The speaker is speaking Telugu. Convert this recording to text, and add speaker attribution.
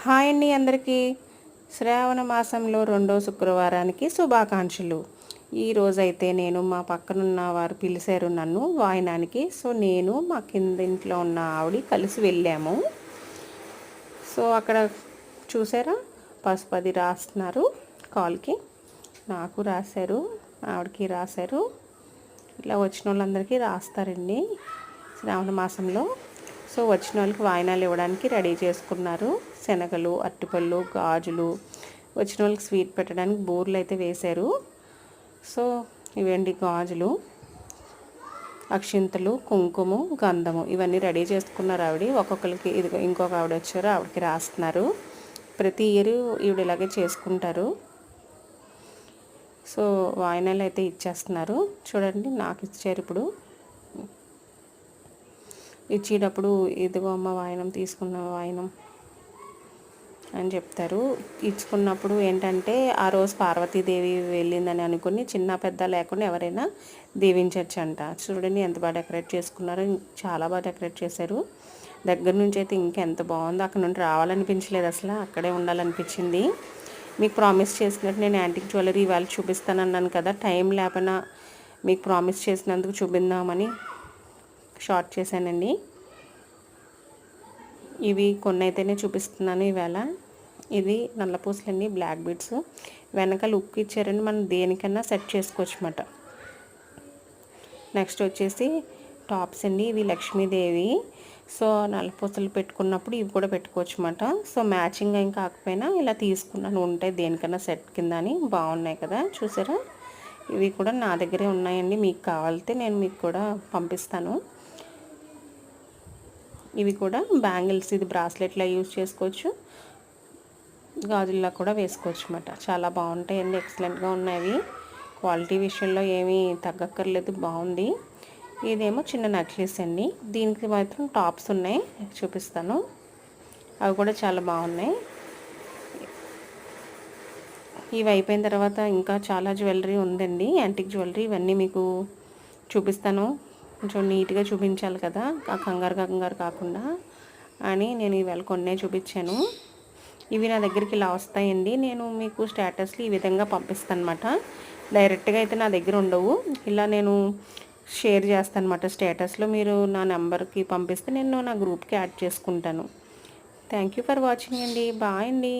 Speaker 1: హాయ్ అండి అందరికీ. శ్రావణ మాసంలో రెండో శుక్రవారానికి శుభాకాంక్షలు. ఈరోజైతే నేను మా పక్కనున్న వారు పిలిచారు నన్ను వాయినానికి. సో నేను మా కింద ఇంట్లో ఉన్న ఆవిడ కలిసి వెళ్ళాము. సో అక్కడ చూసారా, పసుపు అది రాస్తున్నారు కాల్కి. నాకు రాశారు, ఆవిడకి రాశారు. ఇట్లా వచ్చిన వాళ్ళందరికీ రాస్తారండి శ్రావణ మాసంలో. సో వచ్చిన వాళ్ళకి వాయినాలు ఇవ్వడానికి రెడీ చేసుకున్నారు. శనగలు, అరటిపళ్ళు, గాజులు, వచ్చిన వాళ్ళకి స్వీట్ పెట్టడానికి బూర్లు అయితే వేశారు. సో ఇవండి గాజులు, అక్షింతలు, కుంకుమ, గంధము ఇవన్నీ రెడీ చేసుకున్నారు ఆవిడ. ఒక్కొక్కరికి ఇది ఇంకొక ఆవిడ వచ్చారు, ఆవిడకి రాస్తున్నారు. ప్రతి ఇయర్ ఈవిడ ఇలాగే చేసుకుంటారు. సో వాయినాలు అయితే ఇచ్చేస్తున్నారు. చూడండి నాకు ఇచ్చారు. ఇప్పుడు ఇచ్చేటప్పుడు ఇదిగో అమ్మ వాయినం, తీసుకున్న వాయినం అని చెప్తారు. ఇచ్చుకున్నప్పుడు ఏంటంటే ఆ రోజు పార్వతీదేవి వెళ్ళిందని అనుకుని చిన్న పెద్ద లేకుండా ఎవరైనా దీవించవచ్చు అంట. చూడండి ఎంత బాగా డెకరేట్ చేసుకున్నారో, చాలా బాగా డెకరేట్ చేశారు. దగ్గర నుంచి అయితే ఇంకెంత బాగుందో. అక్కడ నుండి రావాలనిపించలేదు, అసలు అక్కడే ఉండాలనిపించింది. మీకు ప్రామిస్ చేసినట్టు నేను యాంటిక్ జ్యువెలరీ ఇవాళ చూపిస్తానన్నాను కదా, టైం లేకపోయినా మీకు ప్రామిస్ చేసినందుకు చూపిద్దామని షార్ట్ చేశానండి. ఇవి కొన్ని అయితేనే చూపిస్తున్నాను ఇవాళ. ఇది నల్లపూసలండి, బ్లాక్ బీడ్స్. వెనకాల ఉక్కు ఇచ్చారండి, మనం దేనికన్నా సెట్ చేసుకోవచ్చు అన్నమాట. నెక్స్ట్ వచ్చేసి టాప్స్ అండి, ఇవి లక్ష్మీదేవి. సో నల్లపూసలు పెట్టుకున్నప్పుడు ఇవి కూడా పెట్టుకోవచ్చు అన్నమాట. సో మ్యాచింగ్ ఏం కాకపోయినా ఇలా తీసుకున్నాను, ఉంటాయి దేనికన్నా సెట్ కింద అని. బాగున్నాయి కదా, చూసారా. ఇవి కూడా నా దగ్గరే ఉన్నాయండి, మీకు కావాలితే నేను మీకు కూడా పంపిస్తాను. ఇవి కూడా బ్యాంగిల్స్, ఇది బ్రాస్లెట్లా యూజ్ చేసుకోవచ్చు, గాజుల్లా కూడా వేసుకోవచ్చు అన్నమాట. చాలా బాగుంటాయండి, ఎక్సలెంట్గా ఉన్నాయి. క్వాలిటీ విషయంలో ఏమీ తగ్గక్కర్లేదు, బాగుంది. ఇదేమో చిన్న నెక్లెస్ అండి, దీనికి మాత్రం టాప్స్ ఉన్నాయి, చూపిస్తాను. అవి కూడా చాలా బాగున్నాయి. ఇవి అయిపోయిన తర్వాత ఇంకా చాలా జ్యువెలరీ ఉందండి, యాంటిక్ జ్యువెలరీ. ఇవన్నీ మీకు చూపిస్తాను, కొంచెం నీట్గా చూపించాలి కదా, కంగారు కాకుండా అని నేను ఇవాళ కొన్నే చూపించాను. ఇవి నా దగ్గరికి ఇలా వస్తాయండి, నేను మీకు స్టేటస్లో ఈ విధంగా పంపిస్తాను అన్నమాట. డైరెక్ట్గా అయితే నా దగ్గర ఉండవు, ఇలా నేను షేర్ చేస్తాను అన్నమాట స్టేటస్లో. మీరు నా నెంబర్కి పంపిస్తే నేను నా గ్రూప్కి యాడ్ చేసుకుంటాను. థ్యాంక్ యూ ఫర్ వాచింగ్ అండి, బాయ్ అండి.